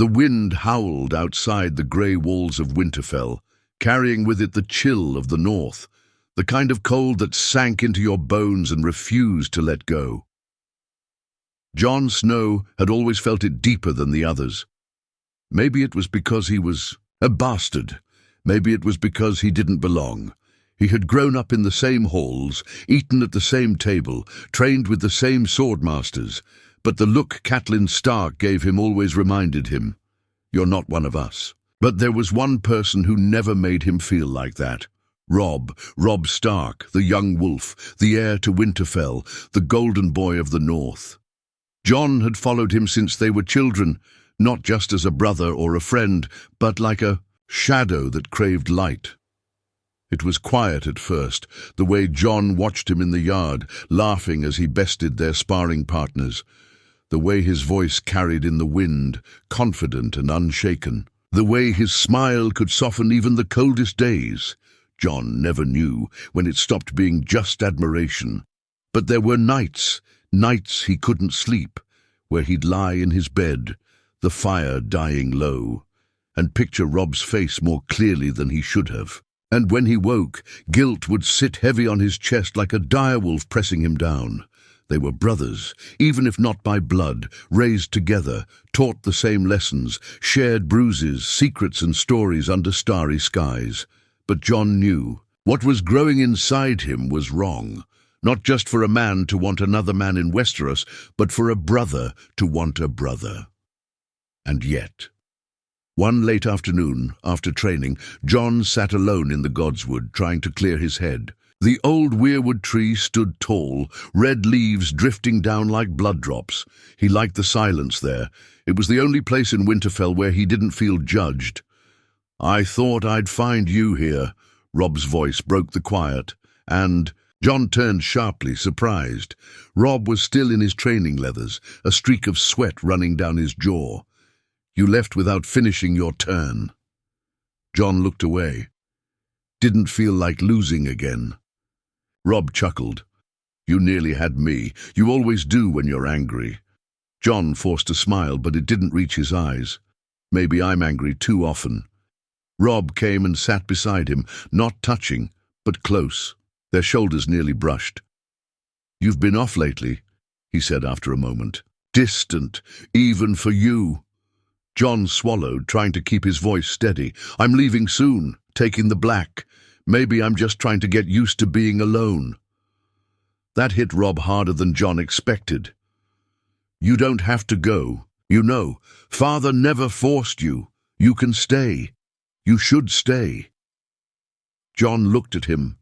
The wind howled outside the grey walls of Winterfell, carrying with it the chill of the north, the kind of cold that sank into your bones and refused to let go. Jon Snow had always felt it deeper than the others. Maybe it was because he was a bastard. Maybe it was because he didn't belong. He had grown up in the same halls, eaten at the same table, trained with the same swordmasters, but the look Catelyn Stark gave him always reminded him, "You're not one of us." But there was one person who never made him feel like that. Robb Stark, the young wolf, the heir to Winterfell, the golden boy of the north. Jon had followed him since they were children, not just as a brother or a friend, but like a shadow that craved light. It was quiet at first, the way Jon watched him in the yard, laughing as he bested their sparring partners. The way his voice carried in the wind, confident and unshaken. The way his smile could soften even the coldest days. Jon never knew when it stopped being just admiration. But there were nights he couldn't sleep, where he'd lie in his bed, the fire dying low, and picture Robb's face more clearly than he should have. And when he woke, guilt would sit heavy on his chest like a direwolf pressing him down. They were brothers, even if not by blood, raised together, taught the same lessons, shared bruises, secrets and stories under starry skies. But Jon knew what was growing inside him was wrong. Not just for a man to want another man in Westeros, but for a brother to want a brother. And yet, one late afternoon, after training, Jon sat alone in the Godswood, trying to clear his head. The old weirwood tree stood tall, red leaves drifting down like blood drops. He liked the silence there. It was the only place in Winterfell where he didn't feel judged. "I thought I'd find you here," Robb's voice broke the quiet, and Jon turned sharply, surprised. Robb was still in his training leathers, a streak of sweat running down his jaw. "You left without finishing your turn." Jon looked away. Didn't feel like losing again. Robb chuckled. "You nearly had me. You always do when you're angry." Jon forced a smile, but it didn't reach his eyes. "Maybe I'm angry too often." Robb came and sat beside him, not touching, but close. Their shoulders nearly brushed. "You've been off lately," he said after a moment. "Distant, even for you." Jon swallowed, trying to keep his voice steady. "I'm leaving soon, taking the Black. Maybe I'm just trying to get used to being alone." That hit Robb harder than Jon expected. "You don't have to go. You know, Father never forced you. You can stay. You should stay." Jon looked at him,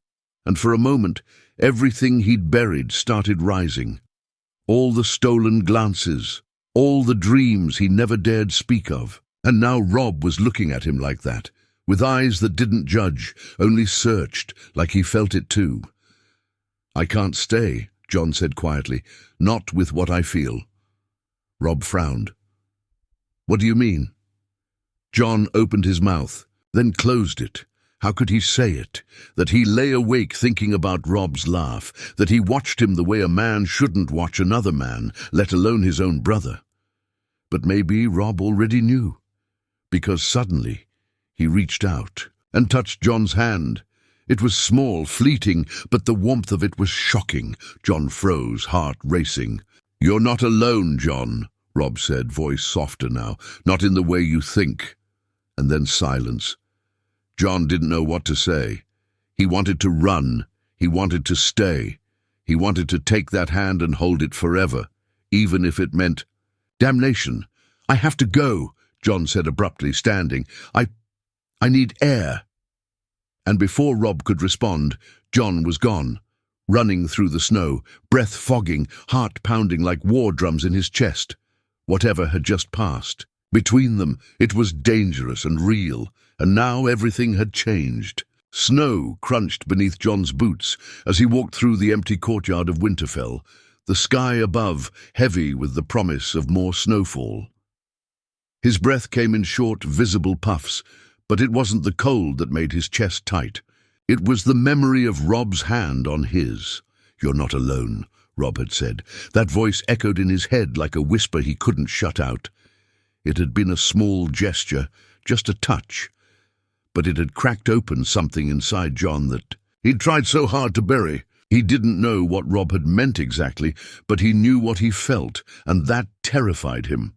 and for a moment, everything he'd buried started rising. All the stolen glances, all the dreams he never dared speak of. And now Robb was looking at him like that, with eyes that didn't judge, only searched, like he felt it too. "I can't stay," Jon said quietly, "not with what I feel." Robb frowned. "What do you mean?" Jon opened his mouth, then closed it. How could he say it? That he lay awake thinking about Robb's laugh, that he watched him the way a man shouldn't watch another man, let alone his own brother. But maybe Robb already knew, because suddenly he reached out and touched Jon's hand. It was small, fleeting, but the warmth of it was shocking. Jon froze, heart racing. "You're not alone, Jon," Robb said, voice softer now. "Not in the way you think." And then silence. Jon didn't know what to say. He wanted to run. He wanted to stay. He wanted to take that hand and hold it forever, even if it meant... "Damnation! I have to go," Jon said abruptly, standing. I need air." And before Robb could respond, Jon was gone, running through the snow, breath fogging, heart pounding like war drums in his chest. Whatever had just passed. Between them, it was dangerous and real, and now everything had changed. Snow crunched beneath Jon's boots as he walked through the empty courtyard of Winterfell, the sky above heavy with the promise of more snowfall. His breath came in short, visible puffs, but it wasn't the cold that made his chest tight. It was the memory of Robb's hand on his. "You're not alone," Robb had said. That voice echoed in his head like a whisper he couldn't shut out. It had been a small gesture, just a touch, but it had cracked open something inside John that he'd tried so hard to bury. He didn't know what Robb had meant exactly, but he knew what he felt, and that terrified him.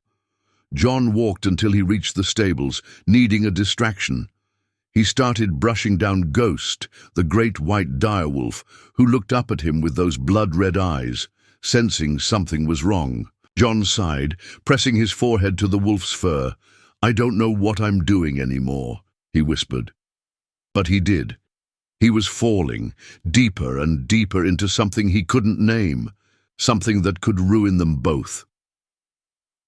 John walked until he reached the stables, needing a distraction. He started brushing down Ghost, the great white direwolf, who looked up at him with those blood-red eyes, sensing something was wrong. John sighed, pressing his forehead to the wolf's fur. "I don't know what I'm doing anymore," he whispered. But he did. He was falling, deeper and deeper into something he couldn't name, something that could ruin them both.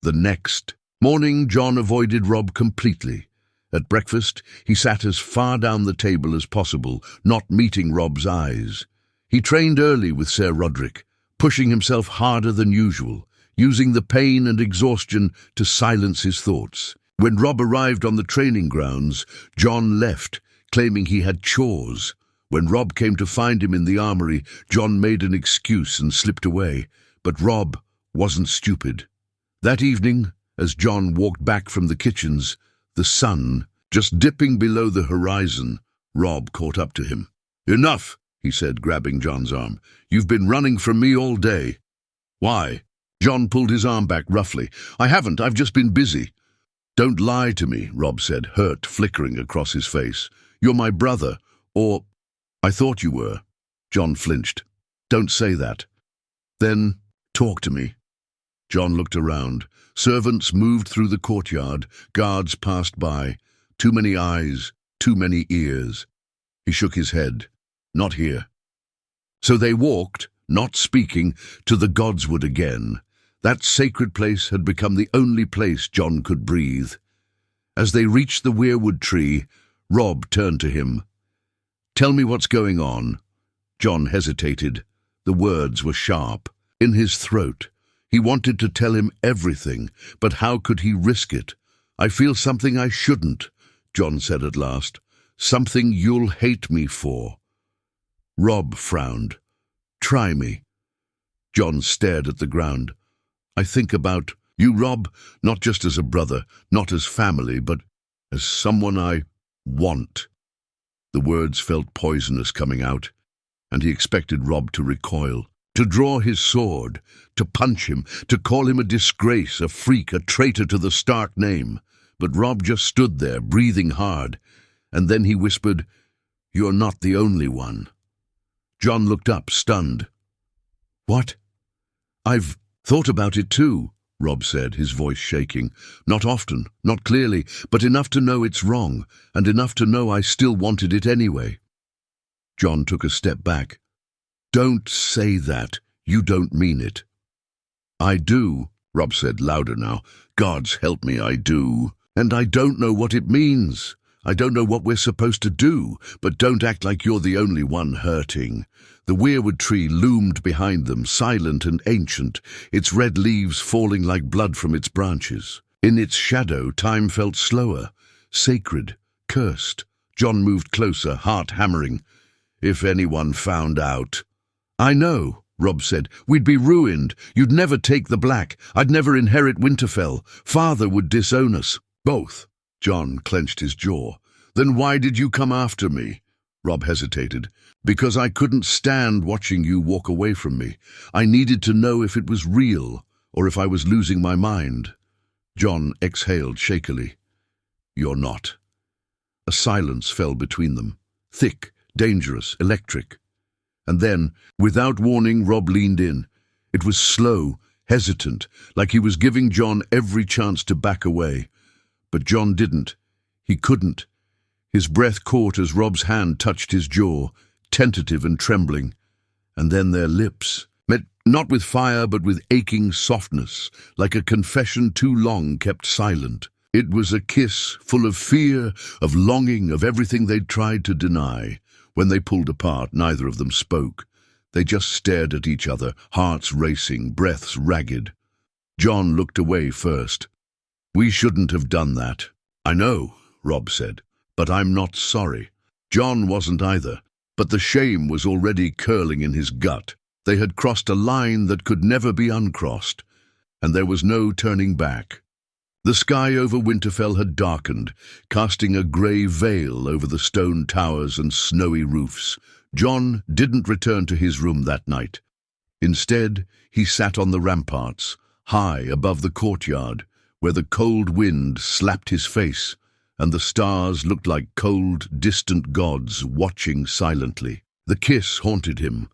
The next morning, John avoided Robb completely. At breakfast, he sat as far down the table as possible, not meeting Robb's eyes. He trained early with Sir Roderick, pushing himself harder than usual, using the pain and exhaustion to silence his thoughts. When Robb arrived on the training grounds, John left, claiming he had chores. When Robb came to find him in the armory, John made an excuse and slipped away. But Robb wasn't stupid. That evening, as John walked back from the kitchens, the sun just dipping below the horizon, Robb caught up to him. "Enough," he said, grabbing John's arm. "You've been running from me all day." "Why?" John pulled his arm back roughly. "I haven't, I've just been busy." "Don't lie to me," Robb said, hurt flickering across his face. "You're my brother, or I thought you were." John flinched. "Don't say that." "Then talk to me." John looked around. Servants moved through the courtyard, guards passed by. Too many eyes, too many ears. He shook his head. "Not here." So they walked, not speaking, to the Godswood again. That sacred place had become the only place John could breathe. As they reached the weirwood tree, Robb turned to him. "Tell me what's going on." John hesitated. The words were sharp, in his throat. He wanted to tell him everything, but how could he risk it? "I feel something I shouldn't," John said at last. "Something you'll hate me for." Robb frowned. "Try me." John stared at the ground. "I think about you, Robb, not just as a brother, not as family, but as someone I want." The words felt poisonous coming out, and he expected Robb to recoil, to draw his sword, to punch him, to call him a disgrace, a freak, a traitor to the Stark name. But Robb just stood there, breathing hard, and then he whispered, "You're not the only one." John looked up, stunned. "What?" "I've thought about it too," Robb said, his voice shaking. "Not often, not clearly, but enough to know it's wrong, and enough to know I still wanted it anyway." John took a step back. "Don't say that. You don't mean it." "I do," Robb said louder now. "Gods help me, I do. And I don't know what it means. I don't know what we're supposed to do, but don't act like you're the only one hurting." The weirwood tree loomed behind them, silent and ancient, its red leaves falling like blood from its branches. In its shadow, time felt slower, sacred, cursed. John moved closer, heart hammering. "If anyone found out—" "I know," Robb said. "We'd be ruined. You'd never take the black. I'd never inherit Winterfell. Father would disown us." "Both." John clenched his jaw. "Then why did you come after me?" Robb hesitated. "Because I couldn't stand watching you walk away from me. I needed to know if it was real, or if I was losing my mind." John exhaled shakily. "You're not." A silence fell between them, thick, dangerous, electric. And then, without warning, Robb leaned in. It was slow, hesitant, like he was giving John every chance to back away. But John didn't. He couldn't. His breath caught as Robb's hand touched his jaw, tentative and trembling. And then their lips met, not with fire but with aching softness, like a confession too long kept silent. It was a kiss full of fear, of longing, of everything they'd tried to deny. When they pulled apart, neither of them spoke. They just stared at each other, hearts racing, breaths ragged. John looked away first. "We shouldn't have done that." "I know," Robb said, "but I'm not sorry." John wasn't either, but the shame was already curling in his gut. They had crossed a line that could never be uncrossed, and there was no turning back. The sky over Winterfell had darkened, casting a grey veil over the stone towers and snowy roofs. Jon didn't return to his room that night. Instead, he sat on the ramparts, high above the courtyard, where the cold wind slapped his face, and the stars looked like cold, distant gods watching silently. The kiss haunted him,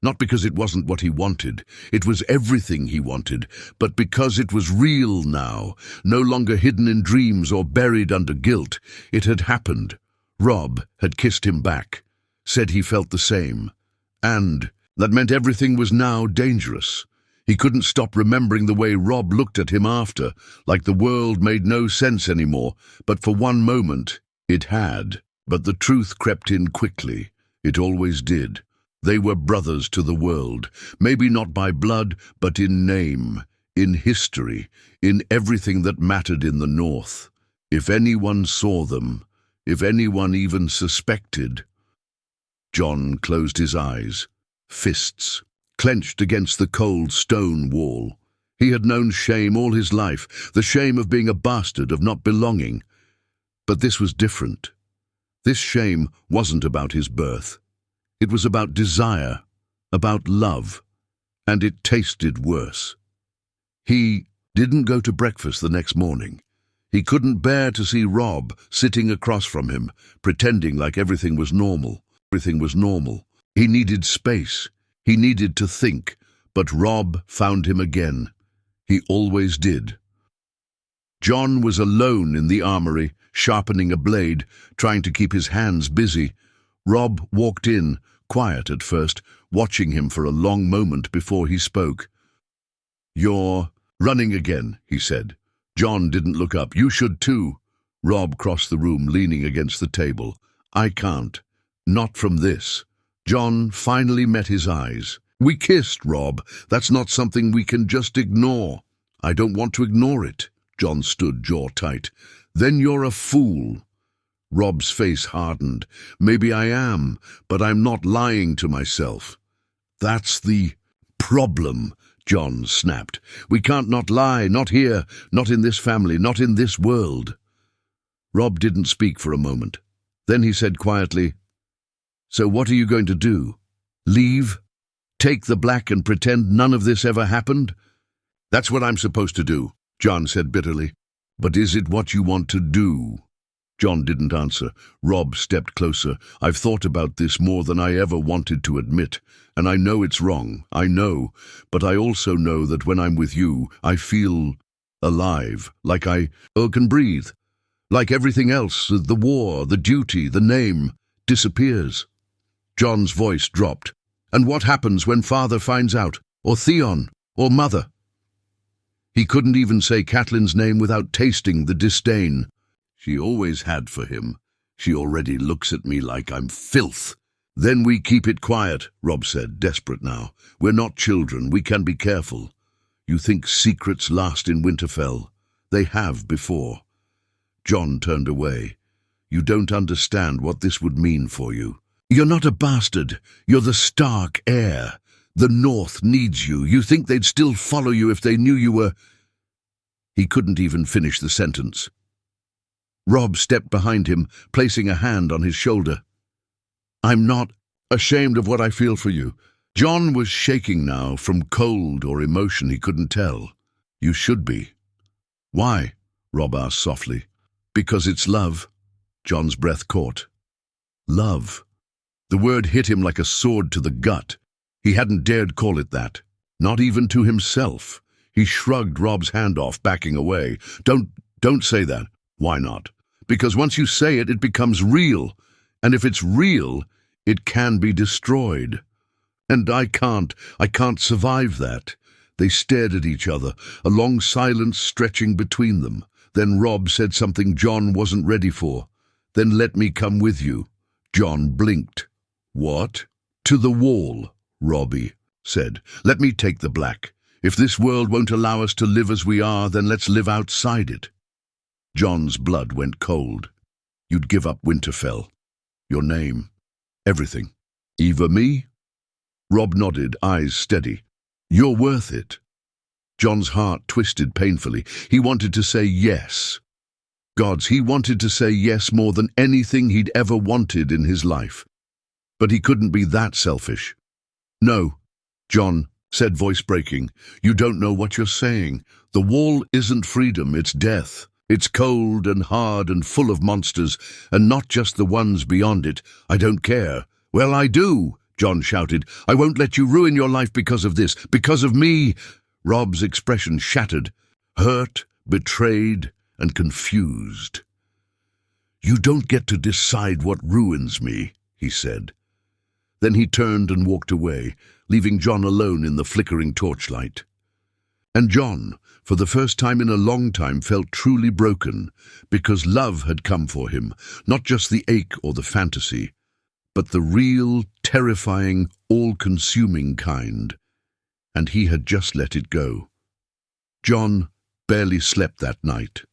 not because it wasn't what he wanted, it was everything he wanted, but because it was real now, no longer hidden in dreams or buried under guilt. It had happened. Robb had kissed him back, said he felt the same, and that meant everything was now dangerous. He couldn't stop remembering the way Robb looked at him after, like the world made no sense anymore, but for one moment it had. But the truth crept in quickly. It always did. They were brothers to the world, maybe not by blood, but in name, in history, in everything that mattered in the North. If anyone saw them, if anyone even suspected. Jon closed his eyes, fists clenched against the cold stone wall. He had known shame all his life, the shame of being a bastard, of not belonging. But this was different. This shame wasn't about his birth. It was about desire, about love, and it tasted worse. He didn't go to breakfast the next morning. He couldn't bear to see Robb sitting across from him, pretending like everything was normal. Everything was normal. He needed space. He needed to think, but Robb found him again. He always did. Jon was alone in the armory, sharpening a blade, trying to keep his hands busy. Robb walked in, quiet at first, watching him for a long moment before he spoke. "You're running again," he said. Jon didn't look up. "You should too." Robb crossed the room, leaning against the table. "I can't. Not from this." Jon finally met his eyes. "We kissed, Robb. That's not something we can just ignore." "I don't want to ignore it." Jon stood jaw tight. "Then you're a fool." Robb's face hardened. "Maybe I am, but I'm not lying to myself." "That's the problem," Jon snapped. "We can't not lie, not here, not in this family, not in this world." Robb didn't speak for a moment. Then he said quietly, "So what are you going to do? Leave? Take the black and pretend none of this ever happened?" "That's what I'm supposed to do," Jon said bitterly. "But is it what you want to do?" Jon didn't answer. Robb stepped closer. "I've thought about this more than I ever wanted to admit, and I know it's wrong. I know, but I also know that when I'm with you, I feel alive, like I can breathe. Like everything else, the war, the duty, the name, disappears." Jon's voice dropped. "And what happens when Father finds out? Or Theon? Or Mother?" He couldn't even say Catelyn's name without tasting the disdain she always had for him. "She already looks at me like I'm filth." "Then we keep it quiet," Robb said, desperate now. "We're not children. We can be careful. You think secrets last in Winterfell? They have before." Jon turned away. "You don't understand what this would mean for you. You're not a bastard. You're the Stark heir. The North needs you. You think they'd still follow you if they knew you were—" He couldn't even finish the sentence. Robb stepped behind him, placing a hand on his shoulder. "I'm not ashamed of what I feel for you." Jon was shaking now, from cold or emotion, he couldn't tell. "You should be." "Why?" Robb asked softly. "Because it's love." Jon's breath caught. Love. The word hit him like a sword to the gut. He hadn't dared call it that, not even to himself. He shrugged Robb's hand off, backing away. Don't say that." "Why not?" "Because once you say it, it becomes real. And if it's real, it can be destroyed. And I can't survive that." They stared at each other, a long silence stretching between them. Then Robb said something Jon wasn't ready for. "Then let me come with you." Jon blinked. "What?" "To the wall," Robbie said. "Let me take the black. If this world won't allow us to live as we are, then let's live outside it." Jon's blood went cold. "You'd give up Winterfell. Your name. Everything. Eva me?" Robb nodded, eyes steady. "You're worth it." John's heart twisted painfully. He wanted to say yes. Gods, he wanted to say yes more than anything he'd ever wanted in his life. But he couldn't be that selfish. "No," John said, voice breaking. "You don't know what you're saying. The wall isn't freedom, it's death. It's cold and hard and full of monsters, and not just the ones beyond it. I don't care." "Well, I do," John shouted. "I won't let you ruin your life because of this, because of me." Robb's expression shattered, hurt, betrayed, and confused. "You don't get to decide what ruins me," he said. Then he turned and walked away, leaving John alone in the flickering torchlight. And John, for the first time in a long time, felt truly broken, because love had come for him, not just the ache or the fantasy, but the real, terrifying, all-consuming kind. And he had just let it go. John barely slept that night.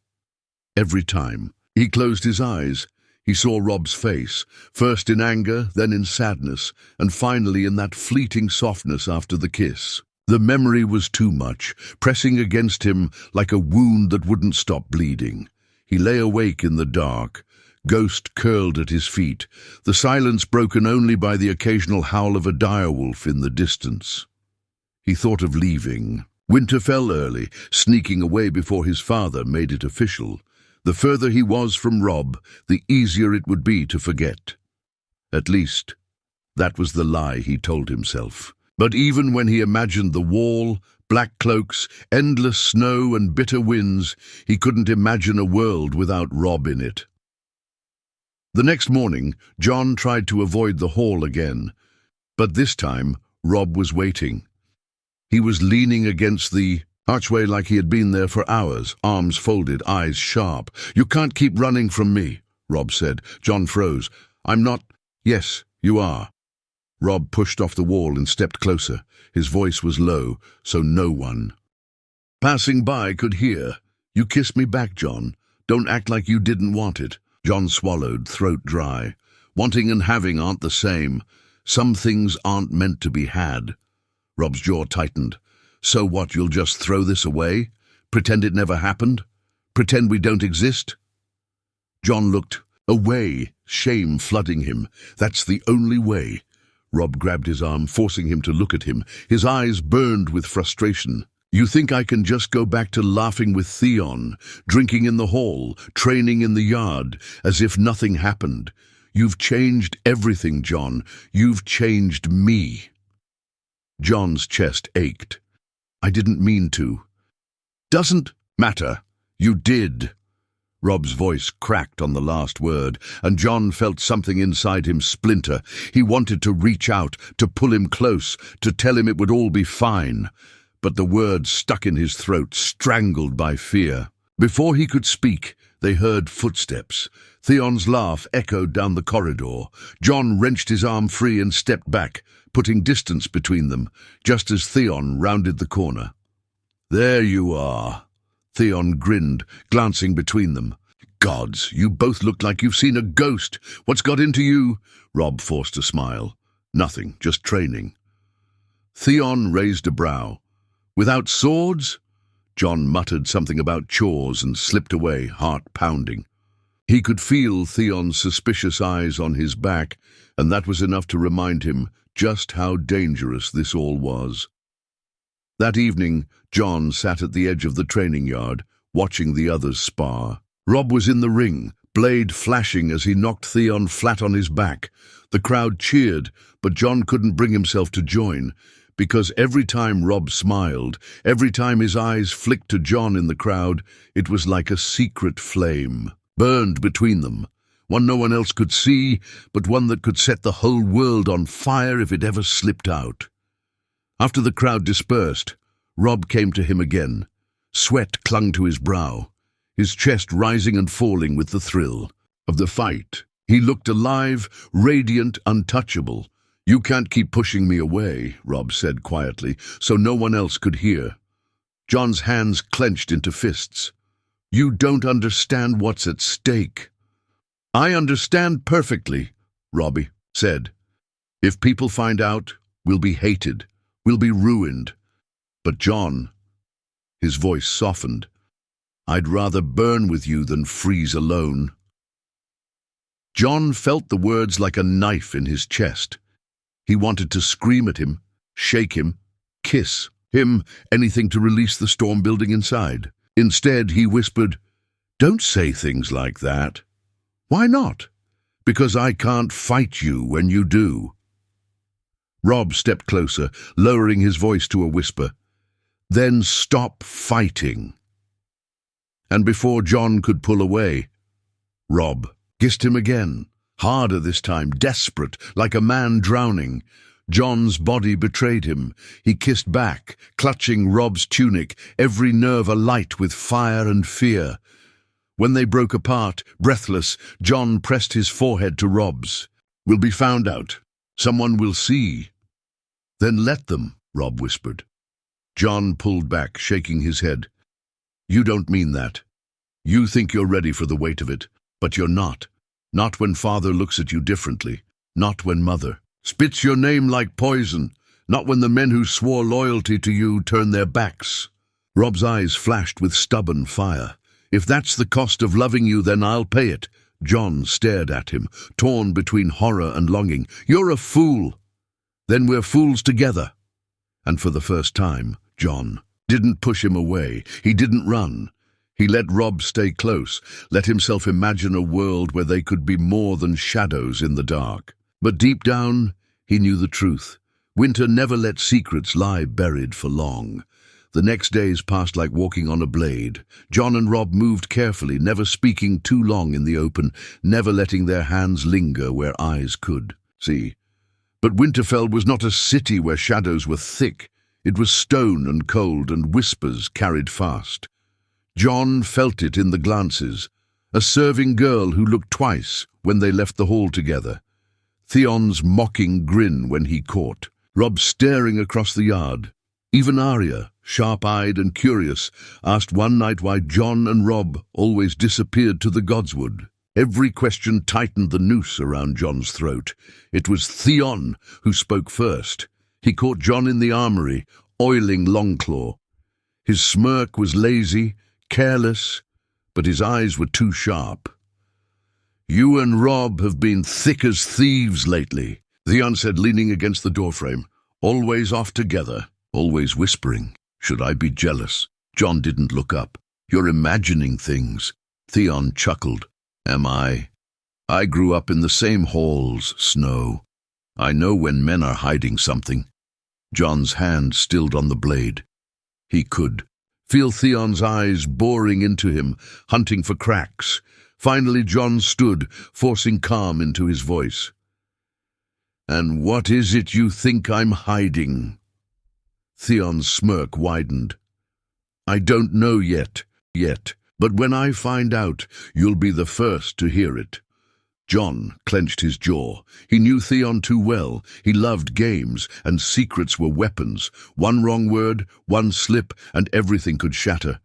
Every time he closed his eyes, he saw Robb's face, first in anger, then in sadness, and finally in that fleeting softness after the kiss. The memory was too much, pressing against him like a wound that wouldn't stop bleeding. He lay awake in the dark, ghost curled at his feet, the silence broken only by the occasional howl of a direwolf in the distance. He thought of leaving. Winter fell early, sneaking away before his father made it official. The further he was from Robb, the easier it would be to forget. At least, that was the lie he told himself. But even when he imagined the wall, black cloaks, endless snow and bitter winds, he couldn't imagine a world without Robb in it. The next morning, John tried to avoid the hall again, but this time Robb was waiting. He was leaning against the archway like he had been there for hours, arms folded, eyes sharp. "You can't keep running from me," Robb said. John froze. "I'm not—" "Yes, you are." Robb pushed off the wall and stepped closer. His voice was low, so no one passing by could hear. "You kissed me back, John. Don't act like you didn't want it." John swallowed, throat dry. Wanting and having aren't the same. Some things aren't meant to be had. Robb's jaw tightened. "So what, you'll just throw this away? Pretend it never happened? Pretend we don't exist?" John looked away, shame flooding him. "That's the only way." Robb grabbed his arm, forcing him to look at him. His eyes burned with frustration. "You think I can just go back to laughing with Theon, drinking in the hall, training in the yard, as if nothing happened? You've changed everything, John. You've changed me." John's chest ached. "I didn't mean to." "Doesn't matter. You did." Robb's voice cracked on the last word, and John felt something inside him splinter. He wanted to reach out, to pull him close, to tell him it would all be fine. But the words stuck in his throat, strangled by fear. Before he could speak, they heard footsteps. Theon's laugh echoed down the corridor. John wrenched his arm free and stepped back, putting distance between them, just as Theon rounded the corner. "There you are." Theon grinned, glancing between them. "Gods, you both look like you've seen a ghost. What's got into you?" Robb forced a smile. "Nothing, just training." Theon raised a brow. "Without swords?" John muttered something about chores and slipped away, heart pounding. He could feel Theon's suspicious eyes on his back, and that was enough to remind him just how dangerous this all was. That evening, John sat at the edge of the training yard, watching the others spar. Robb was in the ring, blade flashing as he knocked Theon flat on his back. The crowd cheered, but John couldn't bring himself to join, because every time Robb smiled, every time his eyes flicked to John in the crowd, it was like a secret flame, burned between them. One no one else could see, but one that could set the whole world on fire if it ever slipped out. After the crowd dispersed, Robb came to him again. Sweat clung to his brow, his chest rising and falling with the thrill of the fight. He looked alive, radiant, untouchable. "You can't keep pushing me away," Robb said quietly, so no one else could hear. John's hands clenched into fists. "You don't understand what's at stake." "I understand perfectly," Robbie said. "If people find out, we'll be hated. We'll be ruined." But John, His voice softened. "I'd rather burn with you than freeze alone." Jon felt the words like a knife in his chest. He wanted to scream at him, shake him, kiss him, anything to release the storm building inside. Instead, he whispered, "Don't say things like that." "Why not?" "Because I can't fight you when you do." Robb stepped closer, lowering his voice to a whisper. "Then stop fighting." And before Jon could pull away, Robb kissed him again, harder this time, desperate, like a man drowning. Jon's body betrayed him. He kissed back, clutching Robb's tunic, every nerve alight with fire and fear. When they broke apart, breathless, Jon pressed his forehead to Robb's. "We'll be found out. Someone will see." "Then let them," Robb whispered. Jon pulled back, shaking his head. "You don't mean that. You think you're ready for the weight of it, but you're not. Not when Father looks at you differently. Not when Mother spits your name like poison. Not when the men who swore loyalty to you turn their backs." Robb's eyes flashed with stubborn fire. "If that's the cost of loving you, then I'll pay it." Jon stared at him, torn between horror and longing. "You're a fool." "Then we're fools together." And for the first time, Jon didn't push him away. He didn't run. He let Robb stay close, let himself imagine a world where they could be more than shadows in the dark. But deep down, he knew the truth. Winter never let secrets lie buried for long. The next days passed like walking on a blade. Jon and Robb moved carefully, never speaking too long in the open, never letting their hands linger where eyes could see. But Winterfell was not a city where shadows were thick. It was stone and cold, and whispers carried fast. Jon felt it in the glances. A serving girl who looked twice when they left the hall together. Theon's mocking grin when he caught. Robb staring across the yard. Even Arya, sharp-eyed and curious, asked one night why Jon and Robb always disappeared to the Godswood. Every question tightened the noose around Jon's throat. It was Theon who spoke first. He caught Jon in the armory, oiling Longclaw. His smirk was lazy, careless, but his eyes were too sharp. "You and Robb have been thick as thieves lately," Theon said, leaning against the doorframe. "Always off together, always whispering. Should I be jealous?" Jon didn't look up. "You're imagining things." Theon chuckled. "Am I? I grew up in the same halls, Snow. I know when men are hiding something." Jon's hand stilled on the blade. He could feel Theon's eyes boring into him, hunting for cracks. Finally Jon stood, forcing calm into his voice. "And what is it you think I'm hiding?" Theon's smirk widened. "I don't know yet, but when I find out, you'll be the first to hear it." Jon clenched his jaw. He knew Theon too well. He loved games, and secrets were weapons. One wrong word, one slip, and everything could shatter.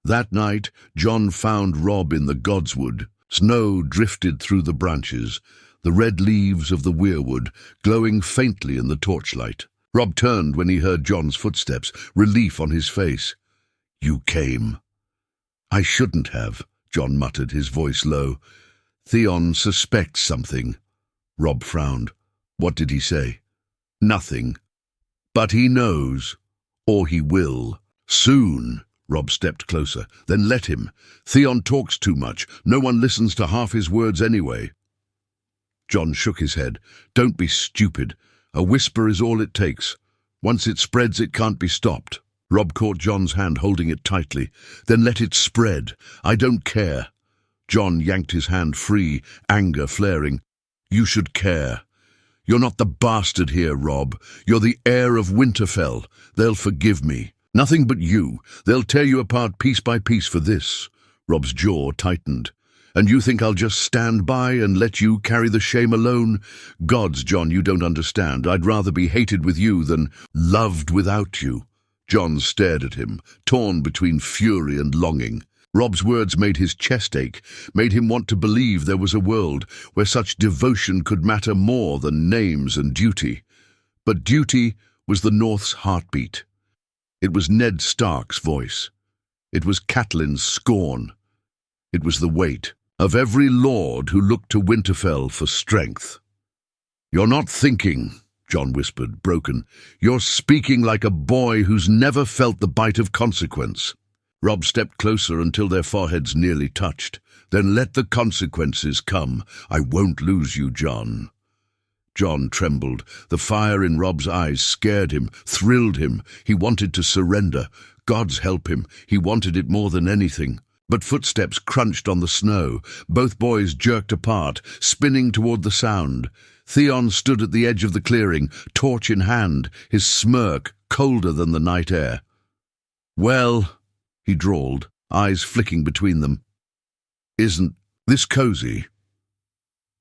That night, Jon found Robb in the Godswood. Snow drifted through the branches, the red leaves of the weirwood glowing faintly in the torchlight. Robb turned when he heard Jon's footsteps, relief on his face. "You came." "I shouldn't have," Jon muttered, his voice low. "Theon suspects something." Robb frowned. "What did he say?" "Nothing. But he knows. Or he will. Soon." Robb stepped closer. "Then let him. Theon talks too much. No one listens to half his words anyway." Jon shook his head. "Don't be stupid. A whisper is all it takes. Once it spreads, it can't be stopped." Robb caught Jon's hand, holding it tightly. "Then let it spread. I don't care." Jon yanked his hand free, anger flaring. "You should care. You're not the bastard here, Robb. You're the heir of Winterfell. They'll forgive me. Nothing but you. They'll tear you apart piece by piece for this." Robb's jaw tightened. "And you think I'll just stand by and let you carry the shame alone? Gods, Jon, you don't understand. I'd rather be hated with you than loved without you." Jon stared at him, torn between fury and longing. Robb's words made his chest ache, made him want to believe there was a world where such devotion could matter more than names and duty. But duty was the North's heartbeat. It was Ned Stark's voice. It was Catelyn's scorn. It was the weight of every lord who looked to Winterfell for strength. "You're not thinking," Jon whispered, broken. "You're speaking like a boy who's never felt the bite of consequence." Robb stepped closer until their foreheads nearly touched. "Then let the consequences come. I won't lose you, Jon." Jon trembled. The fire in Robb's eyes scared him, thrilled him. He wanted to surrender. Gods help him, he wanted it more than anything. But footsteps crunched on the snow. Both boys jerked apart, spinning toward the sound. Theon stood at the edge of the clearing, torch in hand, his smirk colder than the night air. "Well," he drawled, eyes flicking between them, "isn't this cozy?"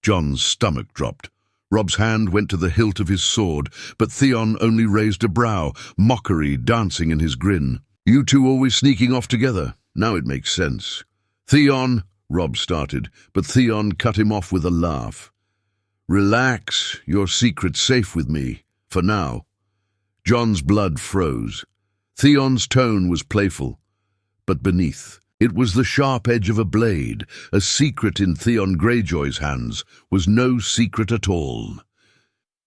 Jon's stomach dropped. Robb's hand went to the hilt of his sword, but Theon only raised a brow, mockery dancing in his grin. "You two always sneaking off together. Now it makes sense." "Theon," Robb started, but Theon cut him off with a laugh. "Relax, your secret's safe with me, for now." Jon's blood froze. Theon's tone was playful, but beneath, it was the sharp edge of a blade. A secret in Theon Greyjoy's hands was no secret at all.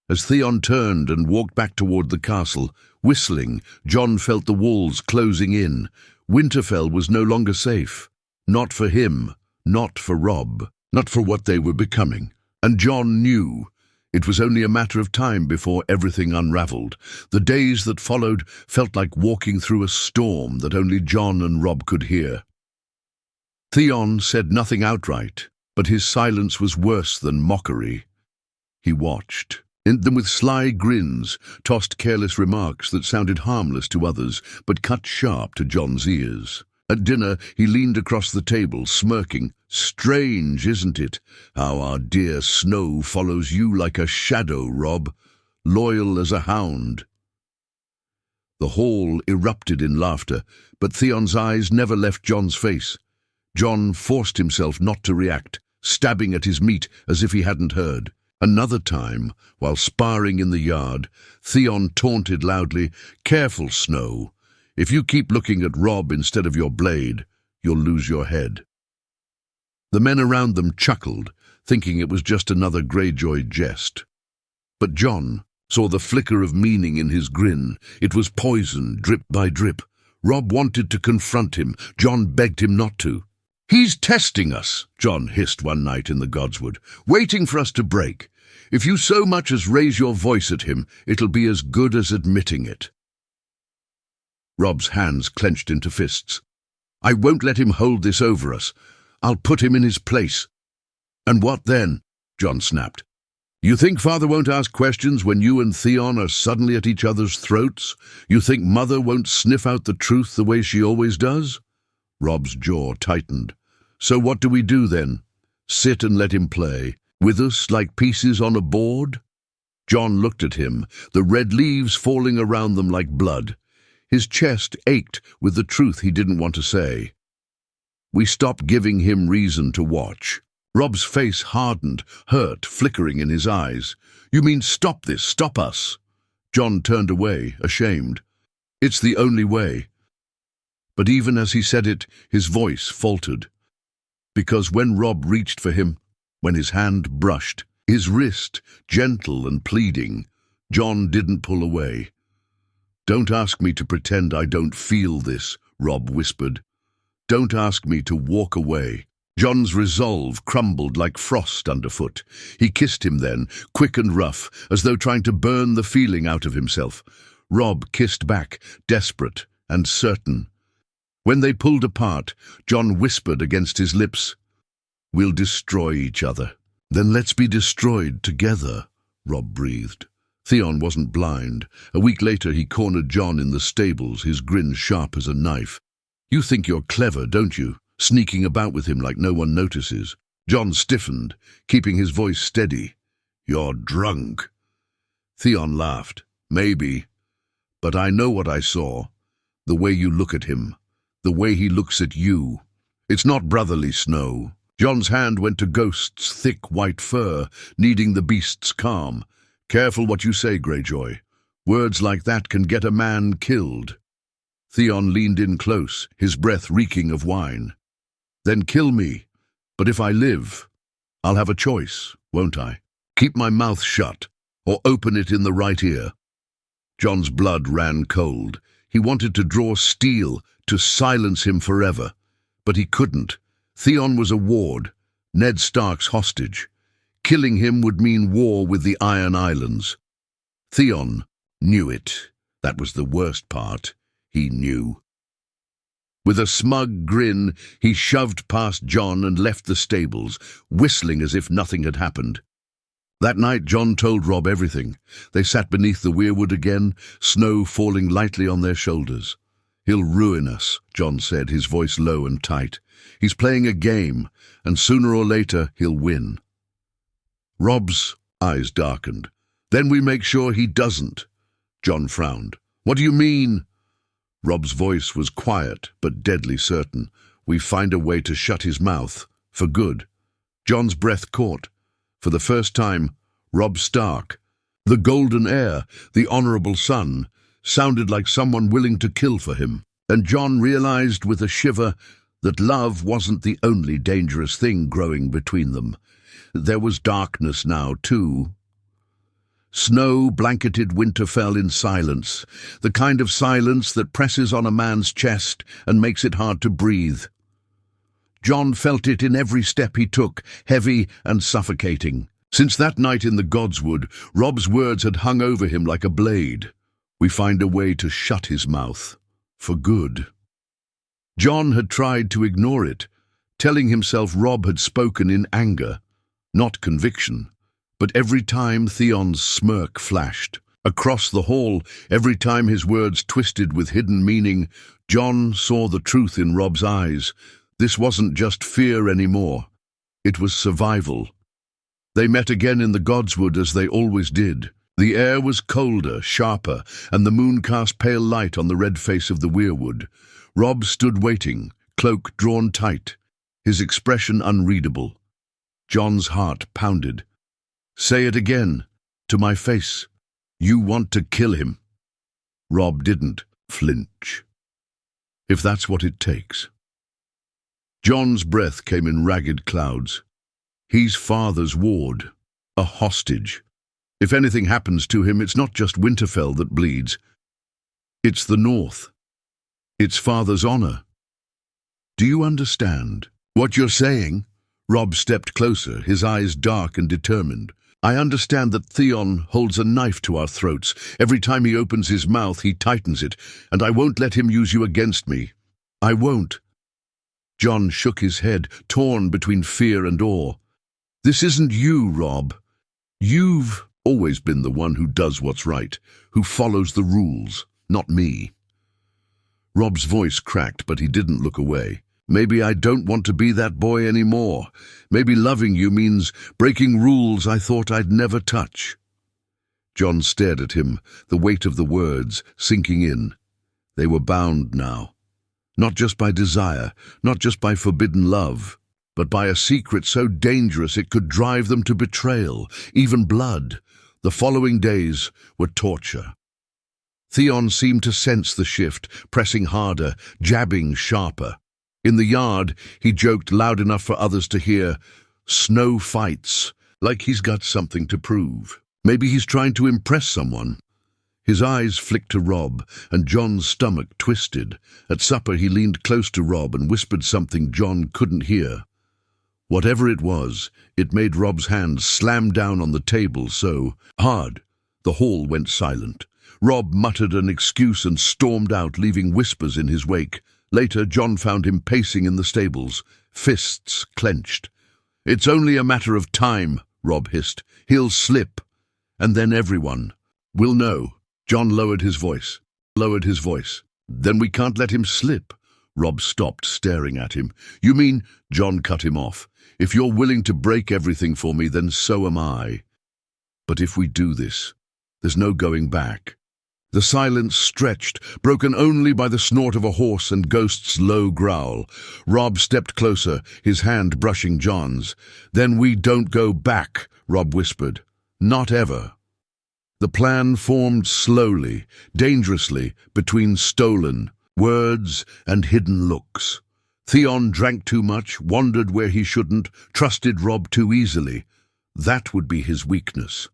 As Theon turned and walked back toward the castle, whistling, Jon felt the walls closing in. Winterfell was no longer safe. Not for him, not for Robb, not for what they were becoming. And Jon knew. It was only a matter of time before everything unraveled. The days that followed felt like walking through a storm that only Jon and Robb could hear. Theon said nothing outright, but his silence was worse than mockery. He watched, in them with sly grins, tossed careless remarks that sounded harmless to others, but cut sharp to Jon's ears. At dinner, he leaned across the table, smirking. "Strange, isn't it, how our dear Snow follows you like a shadow, Robb, loyal as a hound." The hall erupted in laughter, but Theon's eyes never left Jon's face. Jon forced himself not to react, stabbing at his meat as if he hadn't heard. Another time, while sparring in the yard, Theon taunted loudly, "Careful, Snow. If you keep looking at Robb instead of your blade, you'll lose your head." The men around them chuckled, thinking it was just another Greyjoy jest. But Jon saw the flicker of meaning in his grin. It was poison, drip by drip. Robb wanted to confront him. Jon begged him not to. "He's testing us," Jon hissed one night in the Godswood, "waiting for us to break. If you so much as raise your voice at him, it'll be as good as admitting it." Robb's hands clenched into fists. "I won't let him hold this over us. I'll put him in his place." "And what then?" Jon snapped. "You think Father won't ask questions when you and Theon are suddenly at each other's throats? You think Mother won't sniff out the truth the way she always does?" Robb's jaw tightened. "So what do we do then? Sit and let him play, with us like pieces on a board?" Jon looked at him, the red leaves falling around them like blood. His chest ached with the truth he didn't want to say. "We stopped giving him reason to watch." Robb's face hardened, hurt flickering in his eyes. "You mean stop this, stop us?" Jon turned away, ashamed. "It's the only way." But even as he said it, his voice faltered. Because when Robb reached for him, when his hand brushed, his wrist, gentle and pleading, Jon didn't pull away. "Don't ask me to pretend I don't feel this," Robb whispered. "Don't ask me to walk away." Jon's resolve crumbled like frost underfoot. He kissed him then, quick and rough, as though trying to burn the feeling out of himself. Robb kissed back, desperate and certain. When they pulled apart, Jon whispered against his lips, "We'll destroy each other." "Then let's be destroyed together," Robb breathed. Theon wasn't blind. A week later he cornered Jon in the stables, his grin sharp as a knife. "You think you're clever, don't you? Sneaking about with him like no one notices." Jon stiffened, keeping his voice steady. "You're drunk." Theon laughed. "Maybe. But I know what I saw. The way you look at him. The way he looks at you. It's not brotherly, Snow." Jon's hand went to Ghost's thick white fur, kneading the beast's calm. "Careful what you say, Greyjoy. Words like that can get a man killed." Theon leaned in close, his breath reeking of wine. Then kill me, but if I live, I'll have a choice, won't I? Keep my mouth shut, or open it in the right ear. Jon's blood ran cold. He wanted to draw steel to silence him forever, but he couldn't. Theon was a ward, Ned Stark's hostage. Killing him would mean war with the Iron Islands. Theon knew it. That was the worst part. He knew. With a smug grin, he shoved past Jon and left the stables, whistling as if nothing had happened. That night Jon told Robb everything. They sat beneath the weirwood again, snow falling lightly on their shoulders. "He'll ruin us," Jon said, his voice low and tight. "He's playing a game, and sooner or later he'll win." Robb's eyes darkened. "Then we make sure he doesn't." Jon frowned. "What do you mean?" Robb's voice was quiet but deadly certain. "We find a way to shut his mouth, for good." Jon's breath caught. For the first time, Robb Stark, the golden heir, the honorable son, sounded like someone willing to kill for him. And Jon realized with a shiver that love wasn't the only dangerous thing growing between them. There was darkness now, too. Snow-blanketed Winterfell in silence, the kind of silence that presses on a man's chest and makes it hard to breathe. Jon felt it in every step he took, heavy and suffocating. Since that night in the Godswood, Robb's words had hung over him like a blade. We find a way to shut his mouth, for good. Jon had tried to ignore it, telling himself Robb had spoken in anger, not conviction. But every time Theon's smirk flashed, across the hall, every time his words twisted with hidden meaning, Jon saw the truth in Robb's eyes. This wasn't just fear anymore. It was survival. They met again in the Godswood as they always did. The air was colder, sharper, and the moon cast pale light on the red face of the weirwood. Robb stood waiting, cloak drawn tight, his expression unreadable. Jon's heart pounded. "Say it again, to my face. You want to kill him." Robb didn't flinch. "If that's what it takes." Jon's breath came in ragged clouds. He's father's ward, a hostage. If anything happens to him, it's not just Winterfell that bleeds. It's the North. It's father's honor. Do you understand what you're saying? Robb stepped closer, his eyes dark and determined. "I understand that Theon holds a knife to our throats. Every time he opens his mouth, he tightens it, and I won't let him use you against me. I won't." Jon shook his head, torn between fear and awe. "This isn't you, Robb. You've always been the one who does what's right, who follows the rules, not me." Robb's voice cracked, but he didn't look away. "Maybe I don't want to be that boy anymore. Maybe loving you means breaking rules I thought I'd never touch." Jon stared at him, the weight of the words sinking in. They were bound now. Not just by desire, not just by forbidden love, but by a secret so dangerous it could drive them to betrayal, even blood. The following days were torture. Theon seemed to sense the shift, pressing harder, jabbing sharper. In the yard, he joked loud enough for others to hear, "Snow fights," like he's got something to prove. Maybe he's trying to impress someone. His eyes flicked to Robb, and Jon's stomach twisted. At supper, he leaned close to Robb and whispered something Jon couldn't hear. Whatever it was, it made Robb's hands slam down on the table so hard the hall went silent. Robb muttered an excuse and stormed out, leaving whispers in his wake. Later, Jon found him pacing in the stables, fists clenched. "It's only a matter of time," Robb hissed. "He'll slip, and then everyone will know." Jon lowered his voice. "Then we can't let him slip." Robb stopped, staring at him. "You mean—" Jon cut him off. "If you're willing to break everything for me, then so am I. But if we do this, there's no going back." The silence stretched, broken only by the snort of a horse and Ghost's low growl. Robb stepped closer, his hand brushing Jon's. "Then we don't go back," Robb whispered. "Not ever." The plan formed slowly, dangerously, between stolen Words and hidden looks. Theon drank too much, wandered where he shouldn't, trusted Robb too easily. That would be his weakness.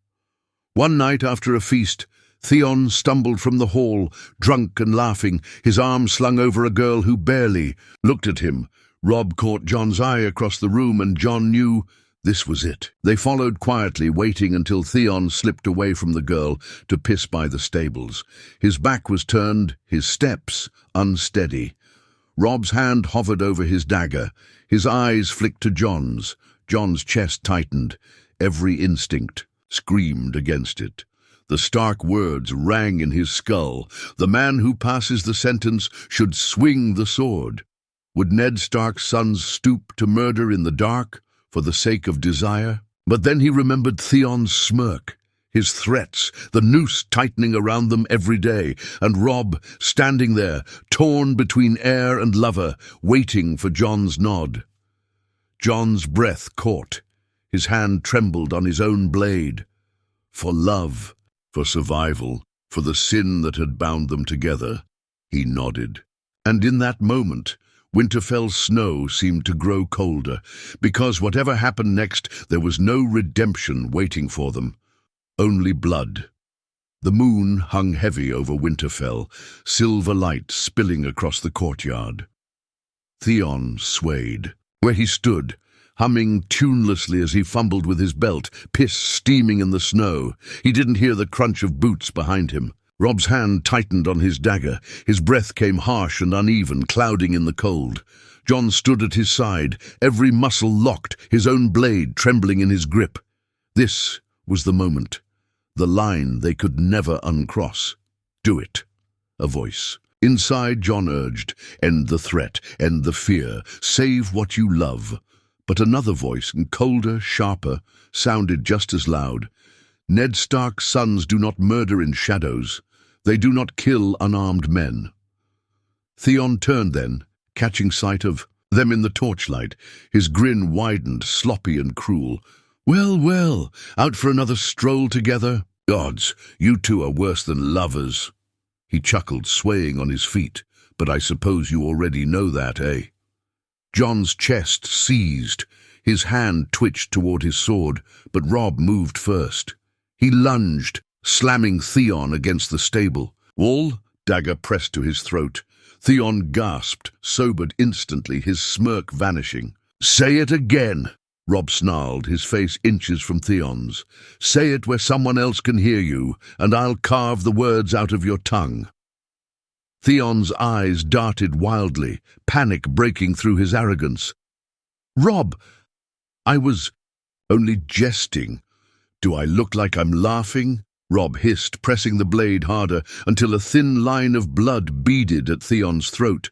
One night after a feast, Theon stumbled from the hall, drunk and laughing, his arm slung over a girl who barely looked at him. Robb caught Jon's eye across the room, and Jon knew this was it. They followed quietly, waiting until Theon slipped away from the girl to piss by the stables. His back was turned, his steps unsteady. Robb's hand hovered over his dagger. His eyes flicked to Jon's. Jon's chest tightened. Every instinct screamed against it. The stark words rang in his skull. The man who passes the sentence should swing the sword. Would Ned Stark's sons stoop to murder in the dark for the sake of desire? But then he remembered Theon's smirk, his threats, the noose tightening around them every day, and Robb standing there, torn between heir and lover, waiting for Jon's nod. Jon's breath caught. His hand trembled on his own blade. For love, for survival, for the sin that had bound them together, he nodded. And in that moment, Winterfell's snow seemed to grow colder, because whatever happened next, there was no redemption waiting for them. Only blood. The moon hung heavy over Winterfell, silver light spilling across the courtyard. Theon swayed. Where he stood, humming tunelessly as he fumbled with his belt, piss steaming in the snow. He didn't hear the crunch of boots behind him. Robb's hand tightened on his dagger. His breath came harsh and uneven, clouding in the cold. Jon stood at his side, every muscle locked, his own blade trembling in his grip. This was the moment. The line they could never uncross. Do it. A voice. Inside, Jon urged, end the threat, end the fear, save what you love. But another voice, colder, sharper, sounded just as loud. Ned Stark's sons do not murder in shadows. They do not kill unarmed men. Theon turned then, catching sight of them in the torchlight. His grin widened, sloppy and cruel. Well, well, out for another stroll together? Gods, you two are worse than lovers. He chuckled, swaying on his feet. But I suppose you already know that, eh? Jon's chest seized. His hand twitched toward his sword, but Robb moved first. He lunged, slamming Theon against the stable. Wall, dagger pressed to his throat. Theon gasped, sobered instantly, his smirk vanishing. Say it again, Robb snarled, his face inches from Theon's. Say it where someone else can hear you, and I'll carve the words out of your tongue. Theon's eyes darted wildly, panic breaking through his arrogance. Robb, I was only jesting. Do I look like I'm laughing? Robb hissed, pressing the blade harder until a thin line of blood beaded at Theon's throat.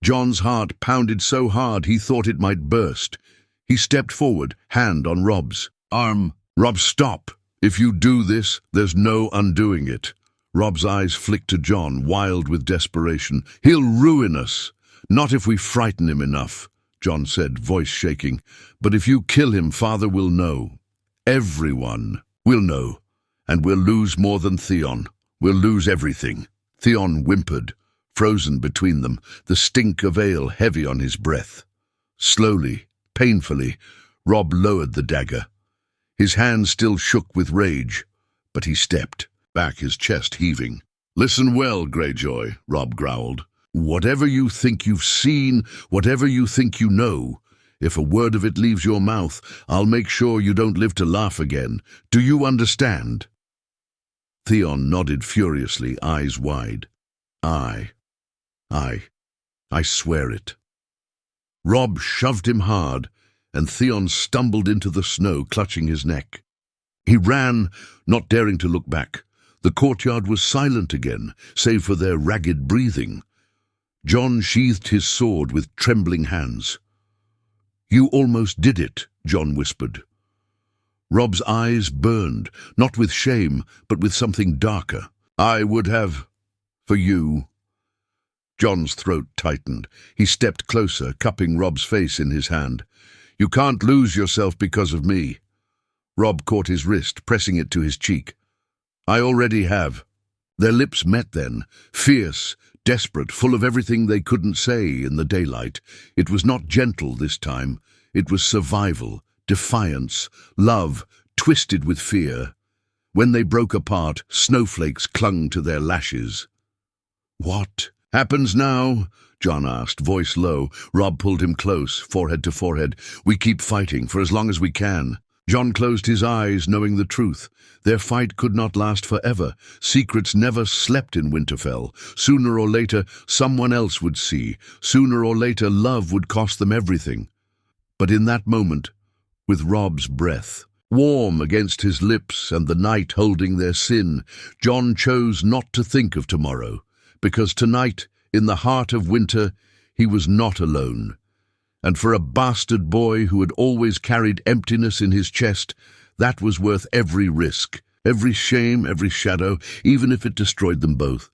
Jon's heart pounded so hard he thought it might burst. He stepped forward, hand on Robb's arm. Robb, stop. If you do this, there's no undoing it. Robb's eyes flicked to Jon, wild with desperation. He'll ruin us. Not if we frighten him enough, Jon said, voice shaking. But if you kill him, Father will know. Everyone will know. And we'll lose more than Theon. We'll lose everything. Theon whimpered, frozen between them, the stink of ale heavy on his breath. Slowly, painfully, Robb lowered the dagger. His hand still shook with rage, but he stepped, back, his chest heaving. Listen well, Greyjoy, Robb growled. Whatever you think you've seen, whatever you think you know, if a word of it leaves your mouth, I'll make sure you don't live to laugh again. Do you understand? Theon nodded furiously, eyes wide. I swear it. Robb shoved him hard, and Theon stumbled into the snow, clutching his neck. He ran, not daring to look back. The courtyard was silent again, save for their ragged breathing. Jon sheathed his sword with trembling hands. You almost did it, Jon whispered. Robb's eyes burned, not with shame, but with something darker. I would have, for you. Jon's throat tightened. He stepped closer, cupping Robb's face in his hand. You can't lose yourself because of me. Robb caught his wrist, pressing it to his cheek. I already have. Their lips met then, fierce, desperate, full of everything they couldn't say in the daylight. It was not gentle this time. It was survival, defiance, love, twisted with fear. When they broke apart, snowflakes clung to their lashes. "What happens now?" Jon asked, voice low. Robb pulled him close, forehead to forehead. "We keep fighting for as long as we can." Jon closed his eyes, knowing the truth. Their fight could not last forever. Secrets never slept in Winterfell. Sooner or later, someone else would see. Sooner or later, love would cost them everything. But in that moment, with Robb's breath warm against his lips and the night holding their sin, Jon chose not to think of tomorrow, because tonight, in the heart of winter, he was not alone. And for a bastard boy who had always carried emptiness in his chest, that was worth every risk, every shame, every shadow, even if it destroyed them both.